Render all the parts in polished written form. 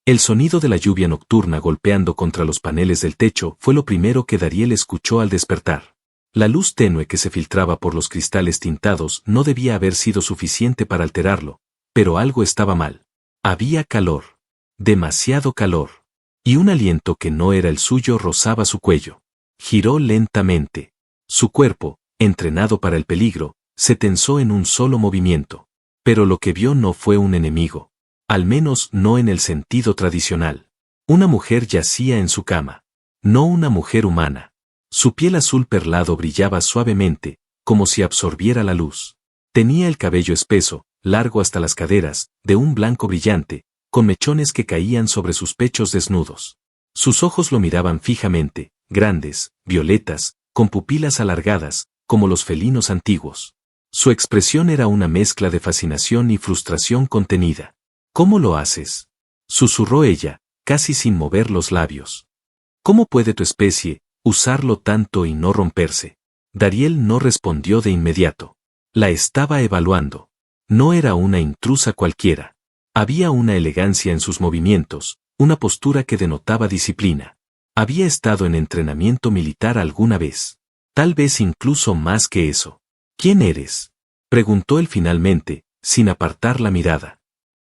El sonido de la lluvia nocturna golpeando contra los paneles del techo fue lo primero que Dariel escuchó al despertar. La luz tenue que se filtraba por los cristales tintados no debía haber sido suficiente para alterarlo, pero algo estaba mal. Había calor. Demasiado calor. Y un aliento que no era el suyo rozaba su cuello. Giró lentamente. Su cuerpo, entrenado para el peligro, se tensó en un solo movimiento. Pero lo que vio no fue un enemigo. Al menos no en el sentido tradicional. Una mujer yacía en su cama. No una mujer humana. Su piel azul perlado brillaba suavemente, como si absorbiera la luz. Tenía el cabello espeso, largo hasta las caderas, de un blanco brillante, con mechones que caían sobre sus pechos desnudos. Sus ojos lo miraban fijamente, grandes, violetas, con pupilas alargadas, como los felinos antiguos. Su expresión era una mezcla de fascinación y frustración contenida. ¿Cómo lo haces?, susurró ella, casi sin mover los labios. ¿Cómo puede tu especie usarlo tanto y no romperse? Dariel no respondió de inmediato. La estaba evaluando. No era una intrusa cualquiera. Había una elegancia en sus movimientos, una postura que denotaba disciplina. Había estado en entrenamiento militar alguna vez. Tal vez incluso más que eso. ¿Quién eres?, preguntó él finalmente, sin apartar la mirada.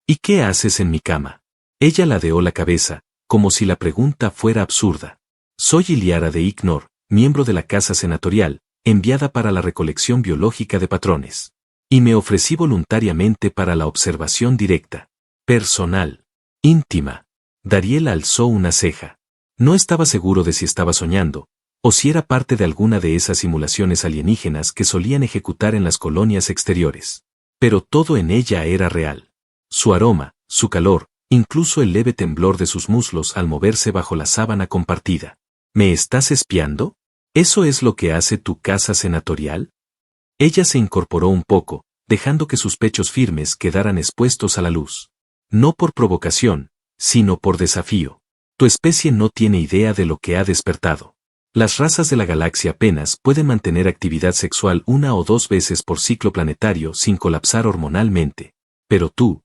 ¿Y qué haces en mi cama? Ella ladeó la cabeza, como si la pregunta fuera absurda. Soy Iliara de Ignor, miembro de la Casa Senatorial, enviada para la recolección biológica de patrones. Y me ofrecí voluntariamente para la observación directa. Personal. Íntima. Dariel alzó una ceja. No estaba seguro de si estaba soñando, o si era parte de alguna de esas simulaciones alienígenas que solían ejecutar en las colonias exteriores. Pero todo en ella era real. Su aroma, su calor, incluso el leve temblor de sus muslos al moverse bajo la sábana compartida. ¿Me estás espiando? ¿Eso es lo que hace tu casa senatorial? Ella se incorporó un poco, dejando que sus pechos firmes quedaran expuestos a la luz. No por provocación, sino por desafío. Tu especie no tiene idea de lo que ha despertado. Las razas de la galaxia apenas pueden mantener actividad sexual 1 o 2 veces por ciclo planetario sin colapsar hormonalmente. Pero tú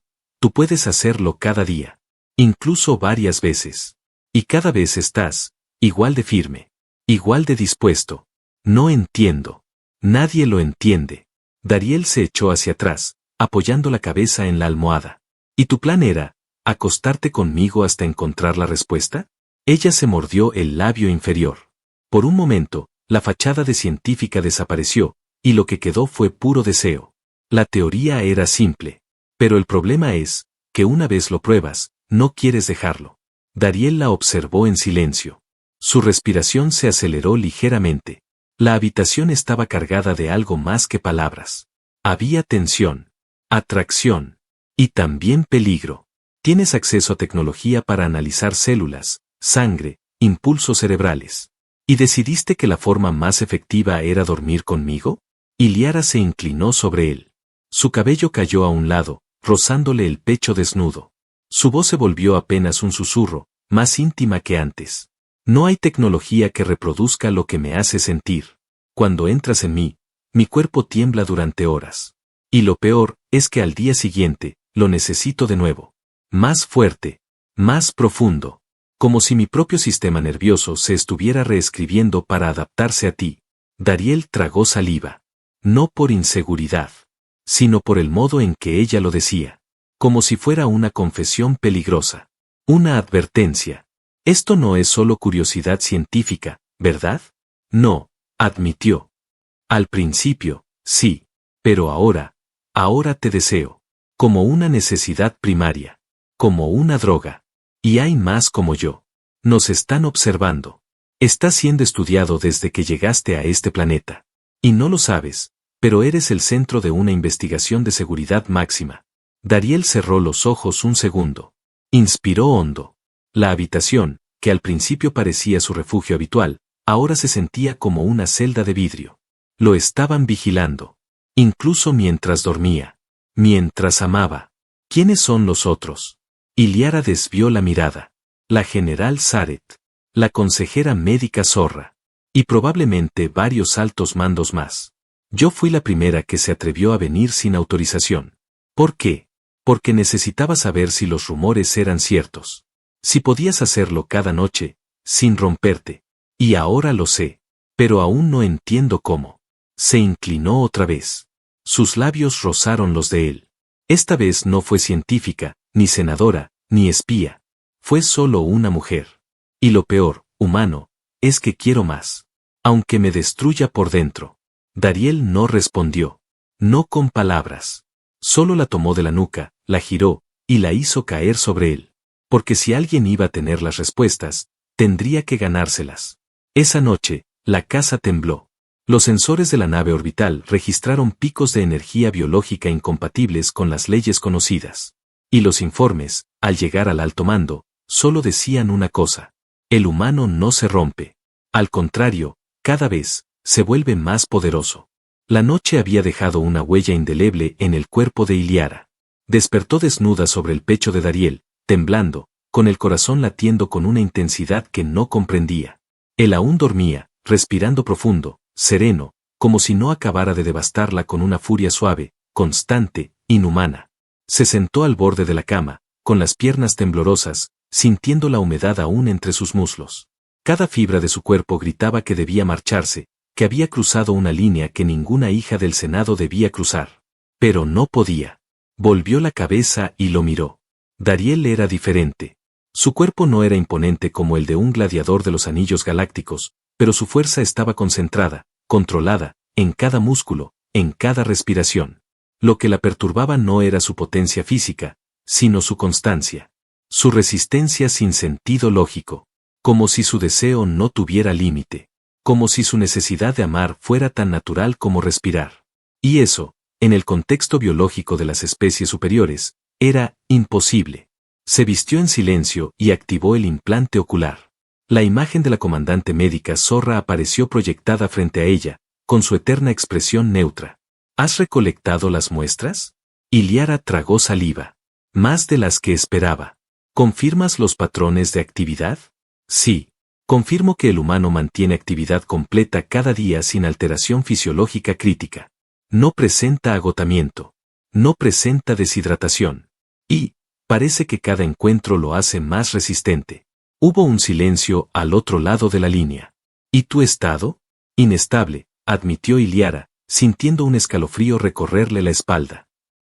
puedes hacerlo cada día. Incluso varias veces. Y cada vez estás igual de firme. Igual de dispuesto. No entiendo. Nadie lo entiende. Dariel se echó hacia atrás, apoyando la cabeza en la almohada. ¿Y tu plan era acostarte conmigo hasta encontrar la respuesta? Ella se mordió el labio inferior. Por un momento, la fachada de científica desapareció, y lo que quedó fue puro deseo. La teoría era simple. Pero el problema es que una vez lo pruebas, no quieres dejarlo. Dariel la observó en silencio. Su respiración se aceleró ligeramente. La habitación estaba cargada de algo más que palabras. Había tensión, atracción y también peligro. Tienes acceso a tecnología para analizar células, sangre, impulsos cerebrales. ¿Y decidiste que la forma más efectiva era dormir conmigo? Iliara se inclinó sobre él. Su cabello cayó a un lado, rozándole el pecho desnudo. Su voz se volvió apenas un susurro, más íntima que antes. No hay tecnología que reproduzca lo que me hace sentir. Cuando entras en mí, mi cuerpo tiembla durante horas. Y lo peor es que al día siguiente, lo necesito de nuevo. Más fuerte, más profundo. Como si mi propio sistema nervioso se estuviera reescribiendo para adaptarse a ti. Dariel tragó saliva. No por inseguridad, sino por el modo en que ella lo decía. Como si fuera una confesión peligrosa. Una advertencia. Esto no es solo curiosidad científica, ¿verdad? No, admitió. Al principio, sí. Pero ahora te deseo. Como una necesidad primaria. Como una droga. Y hay más como yo. Nos están observando. Estás siendo estudiado desde que llegaste a este planeta. Y no lo sabes, pero eres el centro de una investigación de seguridad máxima. Dariel cerró los ojos un segundo. Inspiró hondo. La habitación, que al principio parecía su refugio habitual, ahora se sentía como una celda de vidrio. Lo estaban vigilando. Incluso mientras dormía. Mientras amaba. ¿Quiénes son los otros? Iliara desvió la mirada. La general Zaret. La consejera médica Zorra. Y probablemente varios altos mandos más. Yo fui la primera que se atrevió a venir sin autorización. ¿Por qué? Porque necesitaba saber si los rumores eran ciertos. Si podías hacerlo cada noche, sin romperte. Y ahora lo sé. Pero aún no entiendo cómo. Se inclinó otra vez. Sus labios rozaron los de él. Esta vez no fue científica, ni senadora, ni espía. Fue solo una mujer. Y lo peor, humano, es que quiero más. Aunque me destruya por dentro. Dariel no respondió. No con palabras. Solo la tomó de la nuca, la giró, y la hizo caer sobre él. Porque si alguien iba a tener las respuestas, tendría que ganárselas. Esa noche, la casa tembló. Los sensores de la nave orbital registraron picos de energía biológica incompatibles con las leyes conocidas. Y los informes, al llegar al alto mando, solo decían una cosa. El humano no se rompe. Al contrario, cada vez, se vuelve más poderoso. La noche había dejado una huella indeleble en el cuerpo de Iliara. Despertó desnuda sobre el pecho de Dariel, temblando, con el corazón latiendo con una intensidad que no comprendía. Él aún dormía, respirando profundo, sereno, como si no acabara de devastarla con una furia suave, constante, inhumana. Se sentó al borde de la cama, con las piernas temblorosas, sintiendo la humedad aún entre sus muslos. Cada fibra de su cuerpo gritaba que debía marcharse, que había cruzado una línea que ninguna hija del Senado debía cruzar. Pero no podía. Volvió la cabeza y lo miró. Dariel era diferente. Su cuerpo no era imponente como el de un gladiador de los anillos galácticos, pero su fuerza estaba concentrada, controlada, en cada músculo, en cada respiración. Lo que la perturbaba no era su potencia física, sino su constancia. Su resistencia sin sentido lógico. Como si su deseo no tuviera límite. Como si su necesidad de amar fuera tan natural como respirar. Y eso, en el contexto biológico de las especies superiores, era imposible. Se vistió en silencio y activó el implante ocular. La imagen de la comandante médica Zorra apareció proyectada frente a ella, con su eterna expresión neutra. ¿Has recolectado las muestras? Iliara tragó saliva. Más de las que esperaba. ¿Confirmas los patrones de actividad? Sí. Confirmo que el humano mantiene actividad completa cada día sin alteración fisiológica crítica. No presenta agotamiento. No presenta deshidratación. Y, parece que cada encuentro lo hace más resistente. Hubo un silencio al otro lado de la línea. ¿Y tu estado? Inestable, admitió Iliara, sintiendo un escalofrío recorrerle la espalda.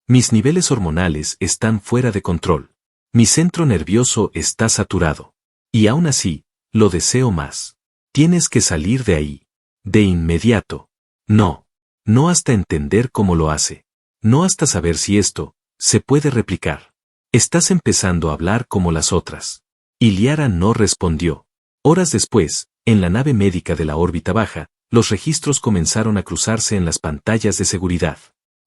Mis niveles hormonales están fuera de control. Mi centro nervioso está saturado. Y aún así, lo deseo más. Tienes que salir de ahí. De inmediato. No. No hasta entender cómo lo hace. No hasta saber si esto se puede replicar. Estás empezando a hablar como las otras. Iliara no respondió. Horas después, en la nave médica de la órbita baja, los registros comenzaron a cruzarse en las pantallas de seguridad.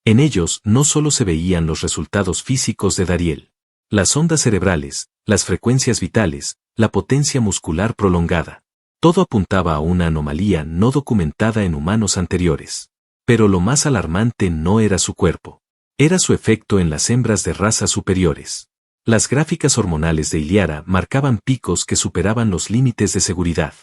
En ellos no solo se veían los resultados físicos de Dariel. Las ondas cerebrales, las frecuencias vitales, la potencia muscular prolongada. Todo apuntaba a una anomalía no documentada en humanos anteriores. Pero lo más alarmante no era su cuerpo. Era su efecto en las hembras de razas superiores. Las gráficas hormonales de Iliara marcaban picos que superaban los límites de seguridad.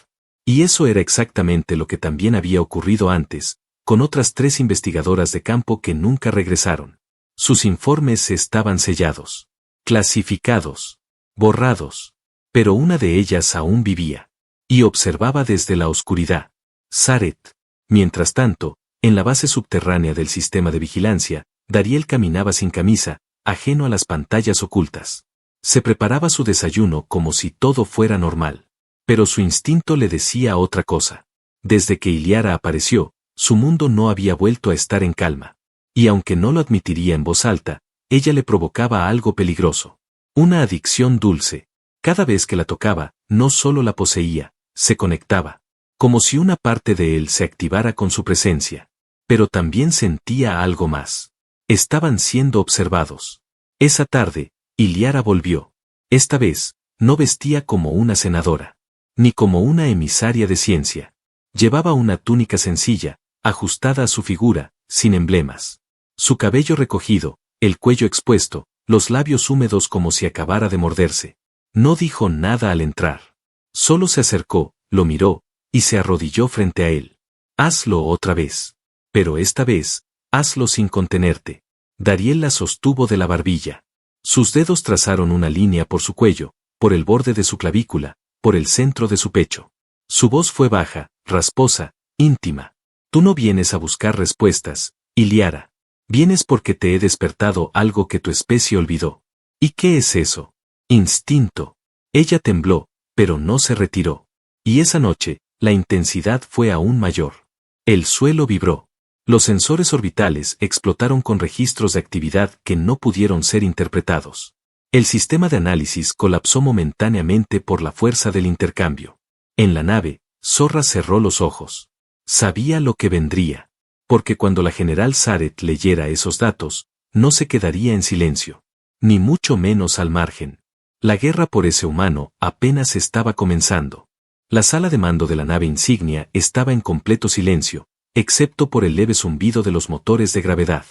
Y eso era exactamente lo que también había ocurrido antes, con otras 3 investigadoras de campo que nunca regresaron. Sus informes estaban sellados, clasificados, borrados. Pero una de ellas aún vivía. Y observaba desde la oscuridad. Zaret. Mientras tanto, en la base subterránea del sistema de vigilancia, Dariel caminaba sin camisa, ajeno a las pantallas ocultas. Se preparaba su desayuno como si todo fuera normal. Pero su instinto le decía otra cosa. Desde que Iliara apareció, su mundo no había vuelto a estar en calma. Y aunque no lo admitiría en voz alta, ella le provocaba algo peligroso. Una adicción dulce. Cada vez que la tocaba, no solo la poseía, se conectaba. Como si una parte de él se activara con su presencia. Pero también sentía algo más. Estaban siendo observados. Esa tarde, Iliara volvió. Esta vez, no vestía como una senadora. Ni como una emisaria de ciencia. Llevaba una túnica sencilla, ajustada a su figura, sin emblemas. Su cabello recogido, el cuello expuesto, los labios húmedos como si acabara de morderse. No dijo nada al entrar. Solo se acercó, lo miró, y se arrodilló frente a él. Hazlo otra vez. Pero esta vez, hazlo sin contenerte. Dariel la sostuvo de la barbilla. Sus dedos trazaron una línea por su cuello, por el borde de su clavícula, por el centro de su pecho. Su voz fue baja, rasposa, íntima. Tú no vienes a buscar respuestas, Iliara. Vienes porque te he despertado algo que tu especie olvidó. ¿Y qué es eso? Instinto. Ella tembló, pero no se retiró. Y esa noche, la intensidad fue aún mayor. El suelo vibró. Los sensores orbitales explotaron con registros de actividad que no pudieron ser interpretados. El sistema de análisis colapsó momentáneamente por la fuerza del intercambio. En la nave, Zorra cerró los ojos. Sabía lo que vendría. Porque cuando la general Sareth leyera esos datos, no se quedaría en silencio. Ni mucho menos al margen. La guerra por ese humano apenas estaba comenzando. La sala de mando de la nave insignia estaba en completo silencio, excepto por el leve zumbido de los motores de gravedad.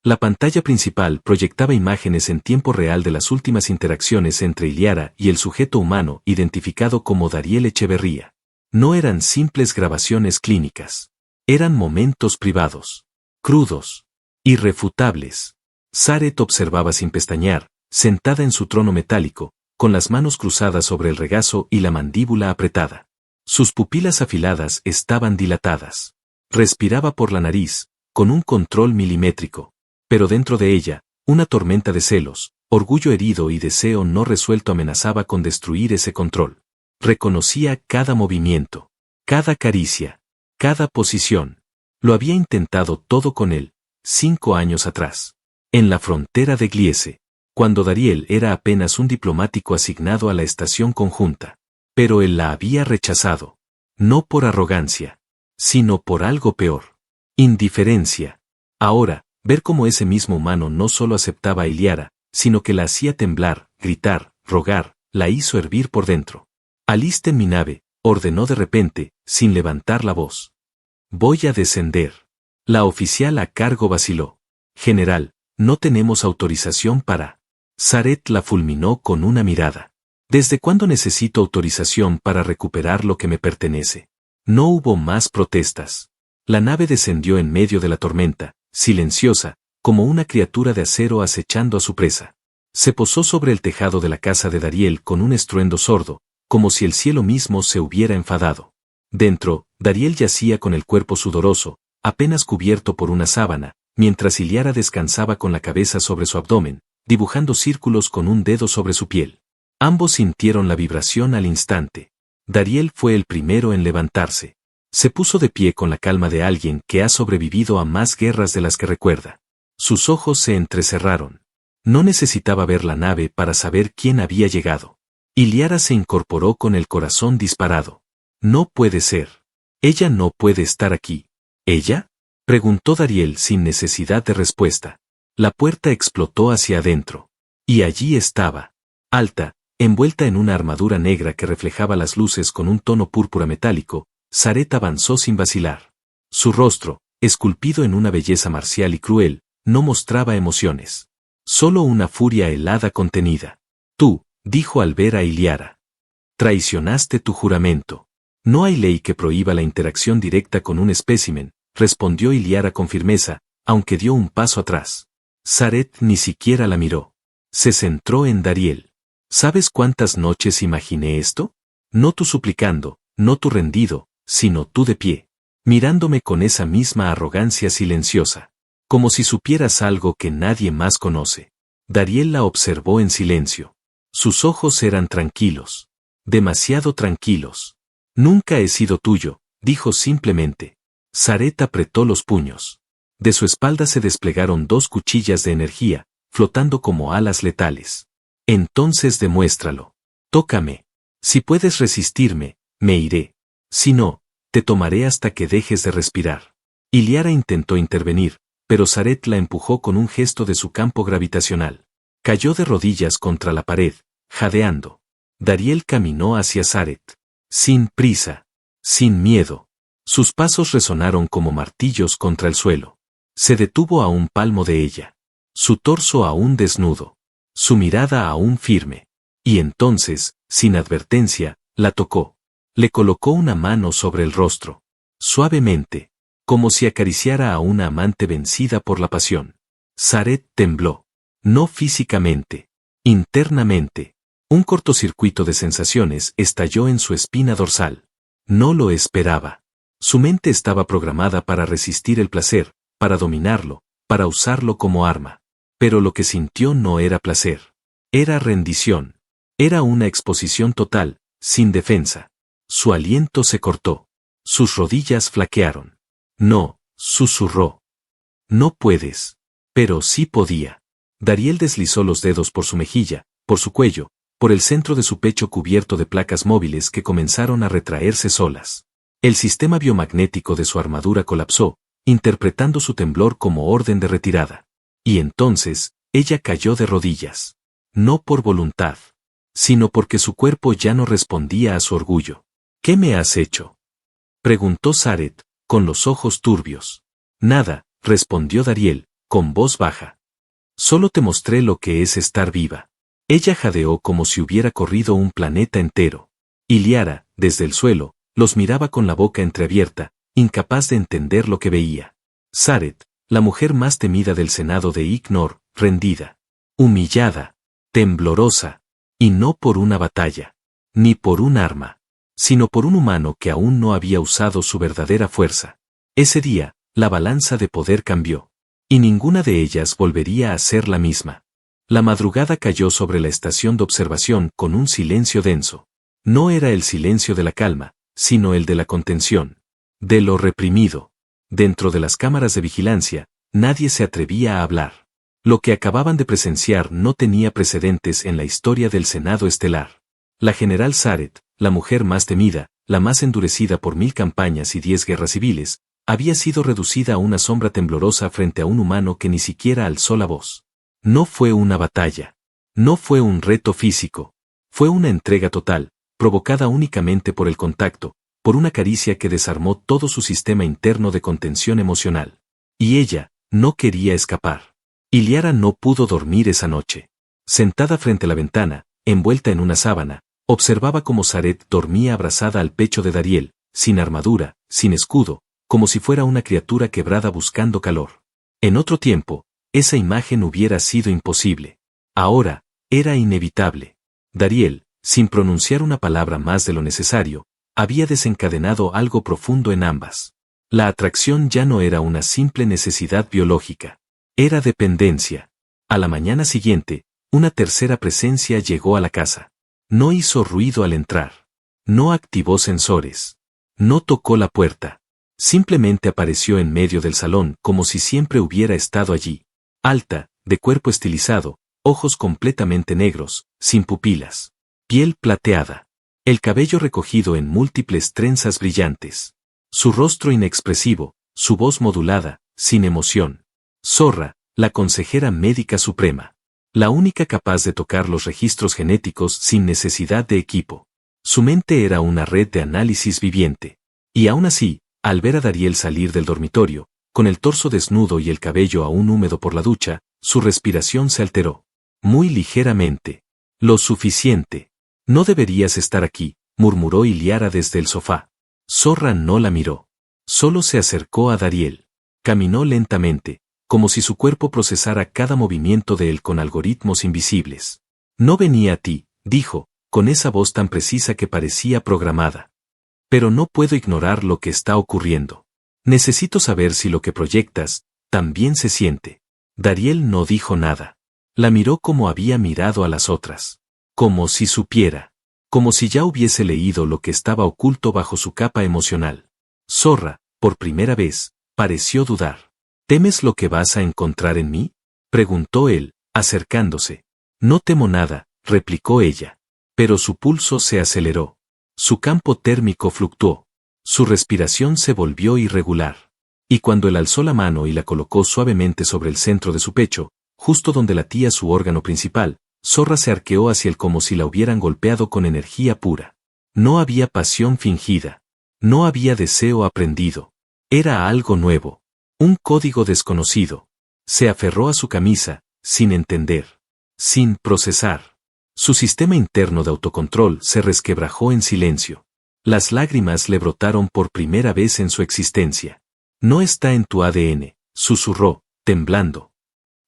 La pantalla principal proyectaba imágenes en tiempo real de las últimas interacciones entre Iliara y el sujeto humano identificado como Dariel Echeverría. No eran simples grabaciones clínicas. Eran momentos privados. Crudos. Irrefutables. Sareth observaba sin pestañear, sentada en su trono metálico, con las manos cruzadas sobre el regazo y la mandíbula apretada. Sus pupilas afiladas estaban dilatadas. Respiraba por la nariz, con un control milimétrico. Pero dentro de ella, una tormenta de celos, orgullo herido y deseo no resuelto amenazaba con destruir ese control. Reconocía cada movimiento, cada caricia, cada posición. Lo había intentado todo con él, 5 años atrás. En la frontera de Gliese, cuando Dariel era apenas un diplomático asignado a la estación conjunta. Pero él la había rechazado. No por arrogancia, sino por algo peor. Indiferencia. Ahora, ver cómo ese mismo humano no solo aceptaba a Iliara, sino que la hacía temblar, gritar, rogar, la hizo hervir por dentro. Alisten mi nave, ordenó de repente, sin levantar la voz. Voy a descender. La oficial a cargo vaciló. General, no tenemos autorización para... Sareth la fulminó con una mirada. ¿Desde cuándo necesito autorización para recuperar lo que me pertenece? No hubo más protestas. La nave descendió en medio de la tormenta, silenciosa, como una criatura de acero acechando a su presa. Se posó sobre el tejado de la casa de Dariel con un estruendo sordo, como si el cielo mismo se hubiera enfadado. Dentro, Dariel yacía con el cuerpo sudoroso, apenas cubierto por una sábana, mientras Iliara descansaba con la cabeza sobre su abdomen, dibujando círculos con un dedo sobre su piel. Ambos sintieron la vibración al instante. Dariel fue el primero en levantarse. Se puso de pie con la calma de alguien que ha sobrevivido a más guerras de las que recuerda. Sus ojos se entrecerraron. No necesitaba ver la nave para saber quién había llegado. Iliara se incorporó con el corazón disparado. No puede ser. Ella no puede estar aquí. ¿Ella? Preguntó Dariel sin necesidad de respuesta. La puerta explotó hacia adentro. Y allí estaba. Alta, envuelta en una armadura negra que reflejaba las luces con un tono púrpura metálico, Sareth avanzó sin vacilar. Su rostro, esculpido en una belleza marcial y cruel, no mostraba emociones. Solo una furia helada contenida. Tú, dijo al ver a Iliara. Traicionaste tu juramento. No hay ley que prohíba la interacción directa con un espécimen, respondió Iliara con firmeza, aunque dio un paso atrás. Sareth ni siquiera la miró. Se centró en Dariel. ¿Sabes cuántas noches imaginé esto? No tú suplicando, no tú rendido, sino tú de pie, mirándome con esa misma arrogancia silenciosa, como si supieras algo que nadie más conoce. Dariel la observó en silencio. Sus ojos eran tranquilos, demasiado tranquilos. Nunca he sido tuyo, dijo simplemente. Sareth apretó los puños. De su espalda se desplegaron 2 cuchillas de energía, flotando como alas letales. Entonces demuéstralo. Tócame. Si puedes resistirme, me iré. Si no, te tomaré hasta que dejes de respirar. Iliara intentó intervenir, pero Sareth la empujó con un gesto de su campo gravitacional. Cayó de rodillas contra la pared, jadeando. Dariel caminó hacia Sareth. Sin prisa. Sin miedo. Sus pasos resonaron como martillos contra el suelo. Se detuvo a un palmo de ella. Su torso aún desnudo. Su mirada aún firme. Y entonces, sin advertencia, la tocó. Le colocó una mano sobre el rostro. Suavemente. Como si acariciara a una amante vencida por la pasión. Sareth tembló. No físicamente. Internamente. Un cortocircuito de sensaciones estalló en su espina dorsal. No lo esperaba. Su mente estaba programada para resistir el placer, para dominarlo, para usarlo como arma. Pero lo que sintió no era placer. Era rendición. Era una exposición total, sin defensa. Su aliento se cortó. Sus rodillas flaquearon. No, susurró. No puedes. Pero sí podía. Dariel deslizó los dedos por su mejilla, por su cuello, por el centro de su pecho cubierto de placas móviles que comenzaron a retraerse solas. El sistema biomagnético de su armadura colapsó, interpretando su temblor como orden de retirada. Y entonces, ella cayó de rodillas. No por voluntad, sino porque su cuerpo ya no respondía a su orgullo. ¿Qué me has hecho?, preguntó Sareth, con los ojos turbios. Nada, respondió Dariel, con voz baja. Solo te mostré lo que es estar viva. Ella jadeó como si hubiera corrido un planeta entero. Y Liara, desde el suelo, los miraba con la boca entreabierta, incapaz de entender lo que veía. Sareth, la mujer más temida del Senado de Ignor, rendida, humillada, temblorosa, y no por una batalla, ni por un arma, sino por un humano que aún no había usado su verdadera fuerza. Ese día, la balanza de poder cambió, y ninguna de ellas volvería a ser la misma. La madrugada cayó sobre la estación de observación con un silencio denso. No era el silencio de la calma, sino el de la contención, de lo reprimido. Dentro de las cámaras de vigilancia, nadie se atrevía a hablar. Lo que acababan de presenciar no tenía precedentes en la historia del Senado estelar. La general Sareth, la mujer más temida, la más endurecida por 1000 campañas y 10 guerras civiles, había sido reducida a una sombra temblorosa frente a un humano que ni siquiera alzó la voz. No fue una batalla. No fue un reto físico. Fue una entrega total, provocada únicamente por el contacto, por una caricia que desarmó todo su sistema interno de contención emocional. Y ella, no quería escapar. Y Liara no pudo dormir esa noche. Sentada frente a la ventana, envuelta en una sábana, observaba cómo Sareth dormía abrazada al pecho de Dariel, sin armadura, sin escudo, como si fuera una criatura quebrada buscando calor. En otro tiempo, esa imagen hubiera sido imposible. Ahora, era inevitable. Dariel, sin pronunciar una palabra más de lo necesario, había desencadenado algo profundo en ambas. La atracción ya no era una simple necesidad biológica. Era dependencia. A la mañana siguiente, una tercera presencia llegó a la casa. No hizo ruido al entrar. No activó sensores. No tocó la puerta. Simplemente apareció en medio del salón como si siempre hubiera estado allí. Alta, de cuerpo estilizado, ojos completamente negros, sin pupilas. Piel plateada. El cabello recogido en múltiples trenzas brillantes. Su rostro inexpresivo, su voz modulada, sin emoción. Zorra, la consejera médica suprema. La única capaz de tocar los registros genéticos sin necesidad de equipo. Su mente era una red de análisis viviente. Y aún así, al ver a Dariel salir del dormitorio, con el torso desnudo y el cabello aún húmedo por la ducha, su respiración se alteró. Muy ligeramente. Lo suficiente. No deberías estar aquí, murmuró Liara desde el sofá. Zorra no la miró. Solo se acercó a Dariel. Caminó lentamente, como si su cuerpo procesara cada movimiento de él con algoritmos invisibles. No venía a ti, dijo, con esa voz tan precisa que parecía programada. Pero no puedo ignorar lo que está ocurriendo. Necesito saber si lo que proyectas también se siente. Dariel no dijo nada. La miró como había mirado a las otras. Como si supiera. Como si ya hubiese leído lo que estaba oculto bajo su capa emocional. Zorra, por primera vez, pareció dudar. ¿Temes lo que vas a encontrar en mí?, preguntó él, acercándose. No temo nada, replicó ella. Pero su pulso se aceleró. Su campo térmico fluctuó. Su respiración se volvió irregular. Y cuando él alzó la mano y la colocó suavemente sobre el centro de su pecho, justo donde latía su órgano principal, Zorra se arqueó hacia él como si la hubieran golpeado con energía pura. No había pasión fingida. No había deseo aprendido. Era algo nuevo. Un código desconocido. Se aferró a su camisa, sin entender. Sin procesar. Su sistema interno de autocontrol se resquebrajó en silencio. Las lágrimas le brotaron por primera vez en su existencia. No está en tu ADN, susurró, temblando.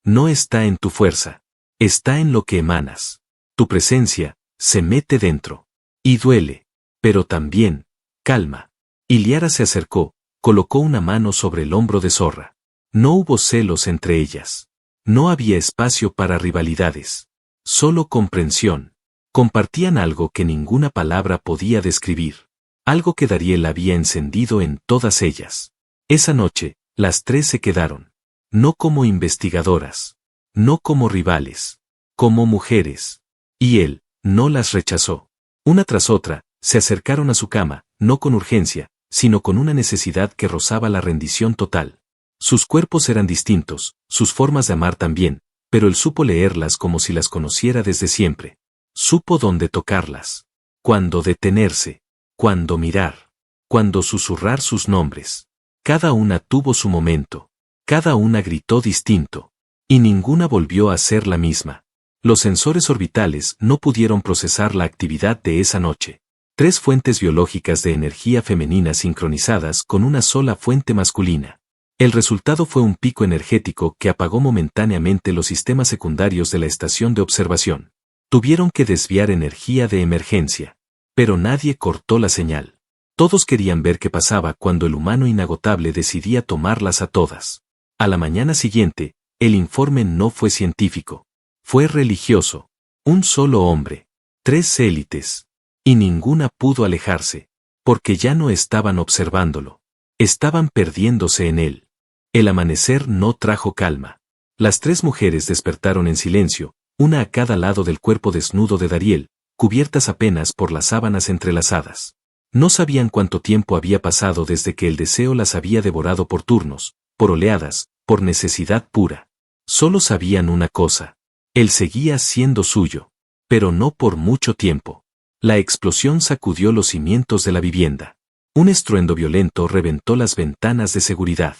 No está en tu fuerza. Está en lo que emanas. Tu presencia, Se mete dentro. Y duele. Pero también, calma. Y Liara se acercó, colocó una mano sobre el hombro de Zorra. No hubo celos entre ellas. No había espacio para rivalidades. Solo comprensión. Compartían algo que ninguna palabra podía describir. Algo que Dariel había encendido en todas ellas. Esa noche, las tres se quedaron. No como investigadoras. No como rivales. Como mujeres. Y él, no las rechazó. Una tras otra, se acercaron a su cama, no con urgencia, sino con una necesidad que rozaba la rendición total. Sus cuerpos eran distintos, sus formas de amar también, pero él supo leerlas como si las conociera desde siempre. Supo dónde tocarlas. Cuándo detenerse. Cuándo mirar. Cuándo susurrar sus nombres. Cada una tuvo su momento. Cada una gritó distinto. Y ninguna volvió a ser la misma. Los sensores orbitales no pudieron procesar la actividad de esa noche. 3 fuentes biológicas de energía femenina sincronizadas con una sola fuente masculina. El resultado fue un pico energético que apagó momentáneamente los sistemas secundarios de la estación de observación. Tuvieron que desviar energía de emergencia. Pero nadie cortó la señal. Todos querían ver qué pasaba cuando el humano inagotable decidía tomarlas a todas. A la mañana siguiente, el informe no fue científico. Fue religioso. Un solo hombre. 3 élites. Y ninguna pudo alejarse. Porque ya no estaban observándolo. Estaban perdiéndose en él. El amanecer no trajo calma. Las 3 mujeres despertaron en silencio, una a cada lado del cuerpo desnudo de Dariel, cubiertas apenas por las sábanas entrelazadas. No sabían cuánto tiempo había pasado desde que el deseo las había devorado por turnos, por oleadas, por necesidad pura. Solo sabían una cosa. Él seguía siendo suyo. Pero no por mucho tiempo. La explosión sacudió los cimientos de la vivienda. Un estruendo violento reventó las ventanas de seguridad.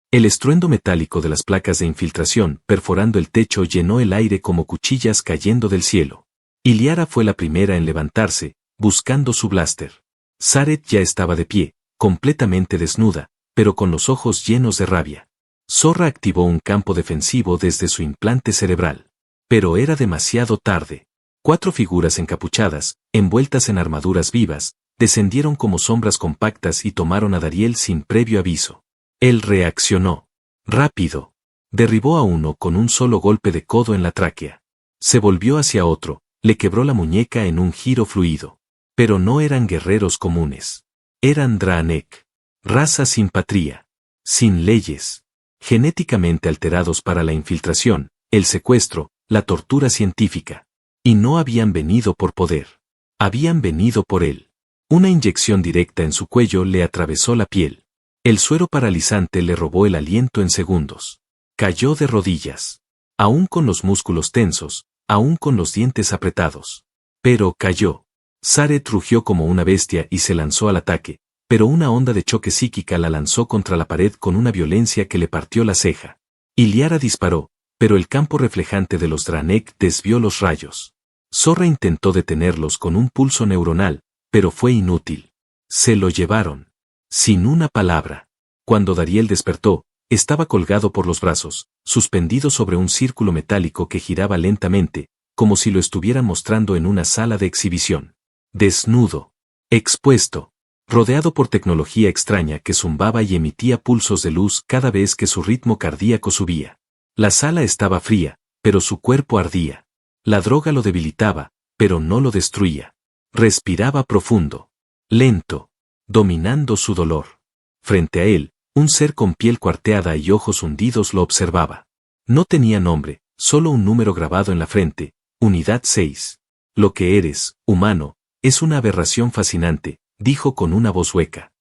El estruendo metálico de las placas de infiltración perforando el techo llenó el aire como cuchillas cayendo del cielo. Y Liara fue la primera en levantarse, buscando su blaster. Zaret ya estaba de pie, completamente desnuda, pero con los ojos llenos de rabia. Zorra activó un campo defensivo desde su implante cerebral. Pero era demasiado tarde. 4 figuras encapuchadas, envueltas en armaduras vivas, descendieron como sombras compactas y tomaron a Dariel sin previo aviso. Él reaccionó. Rápido. Derribó a uno con un solo golpe de codo en la tráquea. Se volvió hacia otro, le quebró la muñeca en un giro fluido. Pero no eran guerreros comunes. Eran Draanek. Raza sin patria. Sin leyes. Genéticamente alterados para la infiltración, el secuestro, la tortura científica. Y no habían venido por poder. Habían venido por él. Una inyección directa en su cuello le atravesó la piel. El suero paralizante le robó el aliento en segundos. Cayó de rodillas. Aún con los músculos tensos, aún con los dientes apretados. Pero cayó. Zaret rugió como una bestia y se lanzó al ataque, pero una onda de choque psíquica la lanzó contra la pared con una violencia que le partió la ceja. Y Liara disparó, pero el campo reflejante de los Draanek desvió los rayos. Zorra intentó detenerlos con un pulso neuronal, pero fue inútil. Se lo llevaron. Sin una palabra. Cuando Dariel despertó, estaba colgado por los brazos, suspendido sobre un círculo metálico que giraba lentamente, como si lo estuvieran mostrando en una sala de exhibición. Desnudo. Expuesto. Rodeado por tecnología extraña que zumbaba y emitía pulsos de luz cada vez que su ritmo cardíaco subía. La sala estaba fría, pero su cuerpo ardía. La droga lo debilitaba, pero no lo destruía. Respiraba profundo. Lento. Dominando su dolor. Frente a él, un ser con piel cuarteada y ojos hundidos lo observaba. No tenía nombre, solo un número grabado en la frente, Unidad 6. Lo que eres, humano, es una aberración fascinante, dijo con una voz hueca.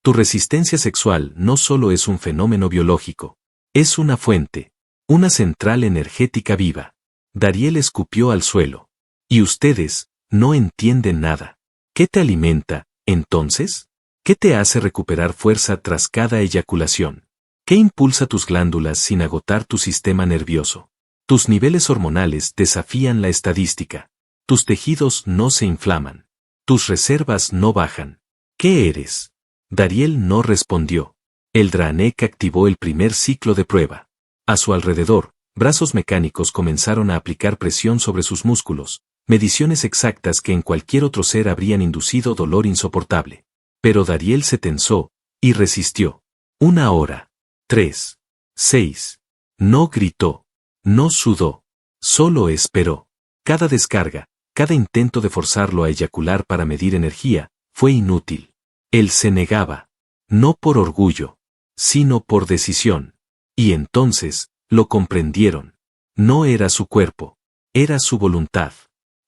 Tu resistencia sexual no solo es un fenómeno biológico, es una fuente, una central energética viva. Dariel escupió al suelo. Y ustedes, no entienden nada. ¿Qué te alimenta, entonces? ¿Qué te hace recuperar fuerza tras cada eyaculación? ¿Qué impulsa tus glándulas sin agotar tu sistema nervioso? Tus niveles hormonales desafían la estadística. Tus tejidos no se inflaman. Tus reservas no bajan. ¿Qué eres? Dariel no respondió. El Draanek activó el primer ciclo de prueba. A su alrededor, brazos mecánicos comenzaron a aplicar presión sobre sus músculos, mediciones exactas que en cualquier otro ser habrían inducido dolor insoportable. Pero Dariel se tensó, y resistió. 1 hora. 3. 6. No gritó. No sudó. Solo esperó. Cada descarga, cada intento de forzarlo a eyacular para medir energía, fue inútil. Él se negaba. No por orgullo, sino por decisión. Y entonces, lo comprendieron. No era su cuerpo. Era su voluntad.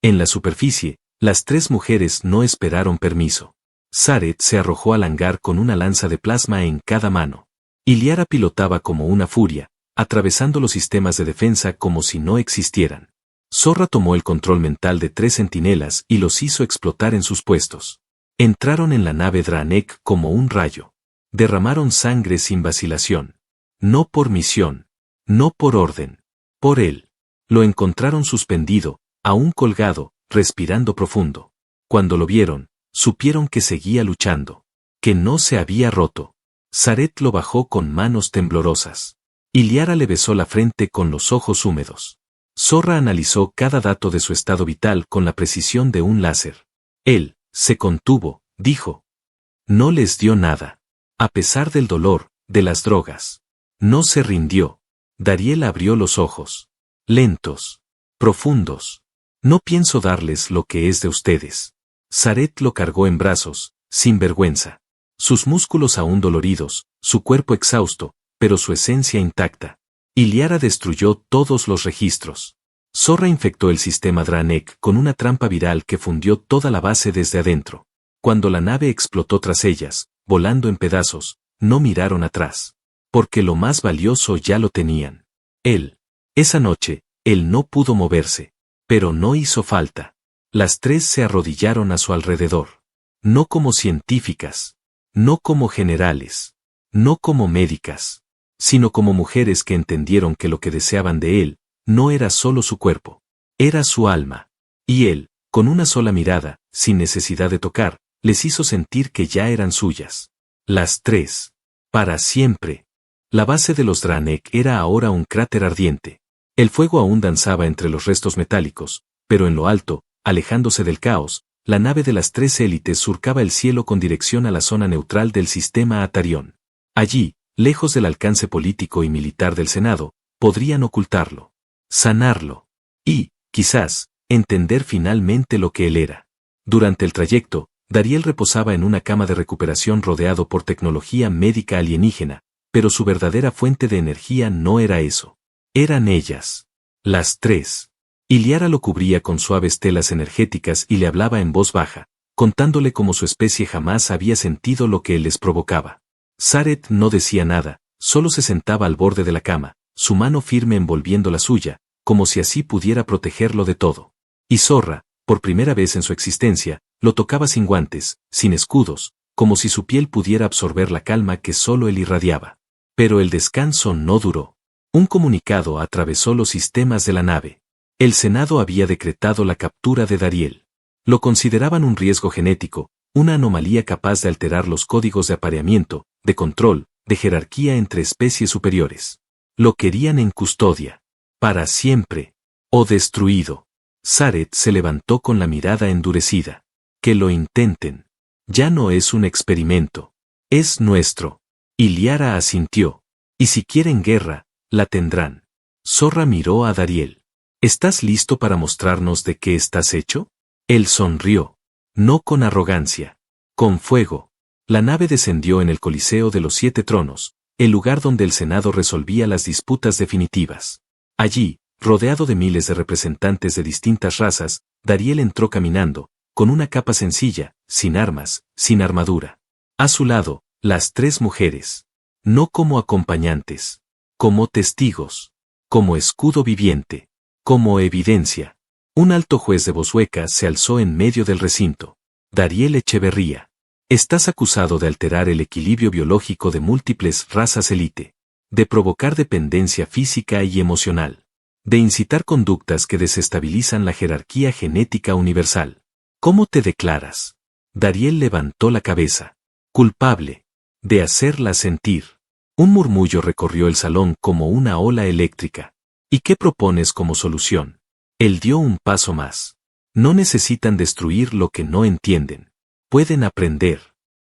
En la superficie, las 3 mujeres no esperaron permiso. Sareth se arrojó al hangar con una lanza de plasma en cada mano. Iliara pilotaba como una furia, atravesando los sistemas de defensa como si no existieran. Zorra tomó el control mental de 3 centinelas y los hizo explotar en sus puestos. Entraron en la nave Dranek como un rayo. Derramaron sangre sin vacilación. No por misión. No por orden. Por él. Lo encontraron suspendido, aún colgado, respirando profundo. Cuando lo vieron, supieron que seguía luchando. Que no se había roto. Sareth lo bajó con manos temblorosas. Iliara le besó la frente con los ojos húmedos. Zorra analizó cada dato de su estado vital con la precisión de un láser. Él se contuvo, dijo. No les dio nada. A pesar del dolor, de las drogas. No se rindió. Dariel abrió los ojos. Lentos. Profundos. No pienso darles lo que es de ustedes. Sareth lo cargó en brazos, sin vergüenza. Sus músculos aún doloridos, su cuerpo exhausto, pero su esencia intacta. Iliara destruyó todos los registros. Zorra infectó el sistema Dranek con una trampa viral que fundió toda la base desde adentro. Cuando la nave explotó tras ellas, volando en pedazos, no miraron atrás. Porque lo más valioso ya lo tenían. Él. Esa noche, él no pudo moverse. Pero no hizo falta. Las 3 se arrodillaron a su alrededor. No como científicas. No como generales. No como médicas. Sino como mujeres que entendieron que lo que deseaban de él, no era solo su cuerpo. Era su alma. Y él, con una sola mirada, sin necesidad de tocar, les hizo sentir que ya eran suyas. Las 3. Para siempre. La base de los Dranek era ahora un cráter ardiente. El fuego aún danzaba entre los restos metálicos, pero en lo alto, alejándose del caos, la nave de las 3 élites surcaba el cielo con dirección a la zona neutral del sistema Atarión. Allí, lejos del alcance político y militar del Senado, podrían ocultarlo, sanarlo, y, quizás, entender finalmente lo que él era. Durante el trayecto, Dariel reposaba en una cama de recuperación rodeado por tecnología médica alienígena, pero su verdadera fuente de energía no era eso. Eran ellas. Las 3. Iliara lo cubría con suaves telas energéticas y le hablaba en voz baja, contándole cómo su especie jamás había sentido lo que él les provocaba. Sareth no decía nada, solo se sentaba al borde de la cama, su mano firme envolviendo la suya, como si así pudiera protegerlo de todo. Y Zorra, por primera vez en su existencia, lo tocaba sin guantes, sin escudos, como si su piel pudiera absorber la calma que solo él irradiaba. Pero el descanso no duró. Un comunicado atravesó los sistemas de la nave. El Senado había decretado la captura de Dariel. Lo consideraban un riesgo genético, una anomalía capaz de alterar los códigos de apareamiento, de control, de jerarquía entre especies superiores. Lo querían en custodia. Para siempre. O destruido. Sareth se levantó con la mirada endurecida. Que lo intenten. Ya no es un experimento. Es nuestro. Iliara asintió. Y si quieren guerra, la tendrán. Zorra miró a Dariel. ¿Estás listo para mostrarnos de qué estás hecho? Él sonrió. No con arrogancia. Con fuego. La nave descendió en el Coliseo de los 7 Tronos, el lugar donde el Senado resolvía las disputas definitivas. Allí, rodeado de miles de representantes de distintas razas, Dariel entró caminando, con una capa sencilla, sin armas, sin armadura. A su lado, las 3 mujeres. No como acompañantes. Como testigos. Como escudo viviente. Como evidencia. Un alto juez de voz hueca se alzó en medio del recinto. Dariel Echeverría. Estás acusado de alterar el equilibrio biológico de múltiples razas élite. De provocar dependencia física y emocional. De incitar conductas que desestabilizan la jerarquía genética universal. ¿Cómo te declaras? Dariel levantó la cabeza. Culpable. De hacerla sentir. Un murmullo recorrió el salón como una ola eléctrica. ¿Y qué propones como solución? Él dio un paso más. No necesitan destruir lo que no entienden. Pueden aprender.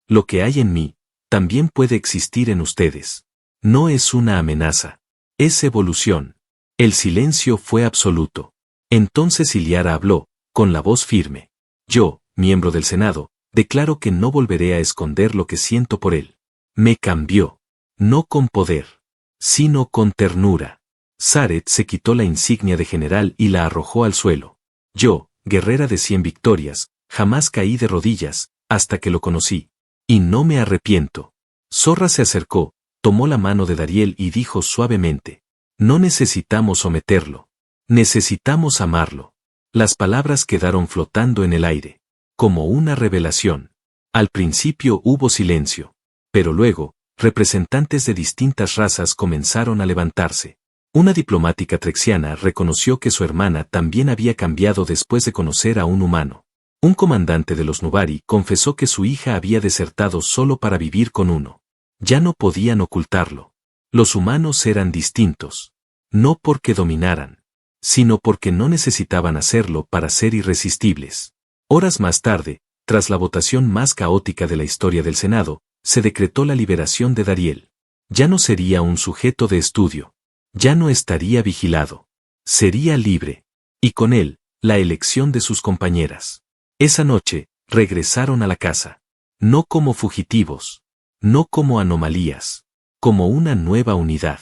Lo que hay en mí, también puede existir en ustedes. No es una amenaza. Es evolución. El silencio fue absoluto. Entonces Iliara habló, con la voz firme. Yo, miembro del Senado, declaro que no volveré a esconder lo que siento por él. Me cambió. No con poder, sino con ternura. Zaret se quitó la insignia de general y la arrojó al suelo. Yo, guerrera de 100 victorias, jamás caí de rodillas, hasta que lo conocí. Y no me arrepiento. Zorra se acercó, tomó la mano de Dariel y dijo suavemente. No necesitamos someterlo. Necesitamos amarlo. Las palabras quedaron flotando en el aire, como una revelación. Al principio hubo silencio, pero luego, representantes de distintas razas comenzaron a levantarse. Una diplomática trexiana reconoció que su hermana también había cambiado después de conocer a un humano. Un comandante de los Nubari confesó que su hija había desertado solo para vivir con uno. Ya no podían ocultarlo. Los humanos eran distintos. No porque dominaran, sino porque no necesitaban hacerlo para ser irresistibles. Horas más tarde, tras la votación más caótica de la historia del Senado, se decretó la liberación de Dariel. Ya no sería un sujeto de estudio. Ya no estaría vigilado. Sería libre. Y con él, la elección de sus compañeras. Esa noche, regresaron a la casa. No como fugitivos. No como anomalías. Como una nueva unidad.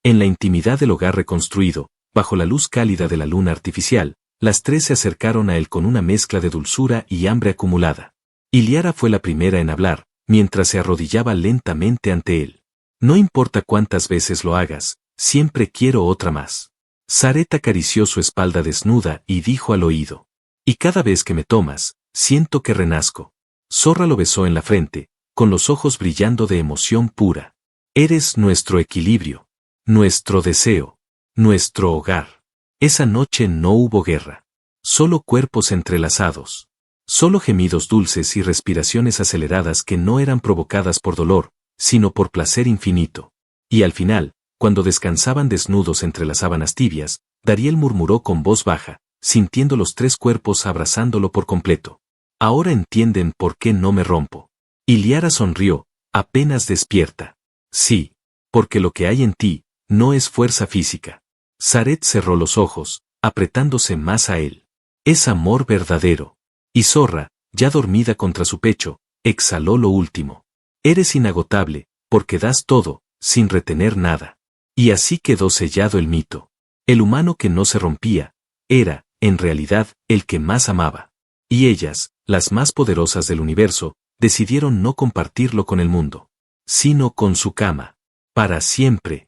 En la intimidad del hogar reconstruido, bajo la luz cálida de la luna artificial, las tres se acercaron a él con una mezcla de dulzura y hambre acumulada. Iliara fue la primera en hablar, mientras se arrodillaba lentamente ante él. No importa cuántas veces lo hagas, siempre quiero otra más. Zaret acarició su espalda desnuda y dijo al oído. Y cada vez que me tomas, siento que renazco. Zorra lo besó en la frente, con los ojos brillando de emoción pura. Eres nuestro equilibrio. Nuestro deseo. Nuestro hogar. Esa noche no hubo guerra. Solo cuerpos entrelazados. Solo gemidos dulces y respiraciones aceleradas que no eran provocadas por dolor, sino por placer infinito. Y al final, cuando descansaban desnudos entre las sábanas tibias, Dariel murmuró con voz baja, sintiendo los tres cuerpos abrazándolo por completo. Ahora entienden por qué no me rompo. Iliara sonrió, apenas despierta. Sí, porque lo que hay en ti, no es fuerza física. Zaret cerró los ojos, apretándose más a él. Es amor verdadero. Y Zorra, ya dormida contra su pecho, exhaló lo último. Eres inagotable, porque das todo, sin retener nada. Y así quedó sellado el mito. El humano que no se rompía, era, en realidad, el que más amaba. Y ellas, las más poderosas del universo, decidieron no compartirlo con el mundo, sino con su cama. Para siempre.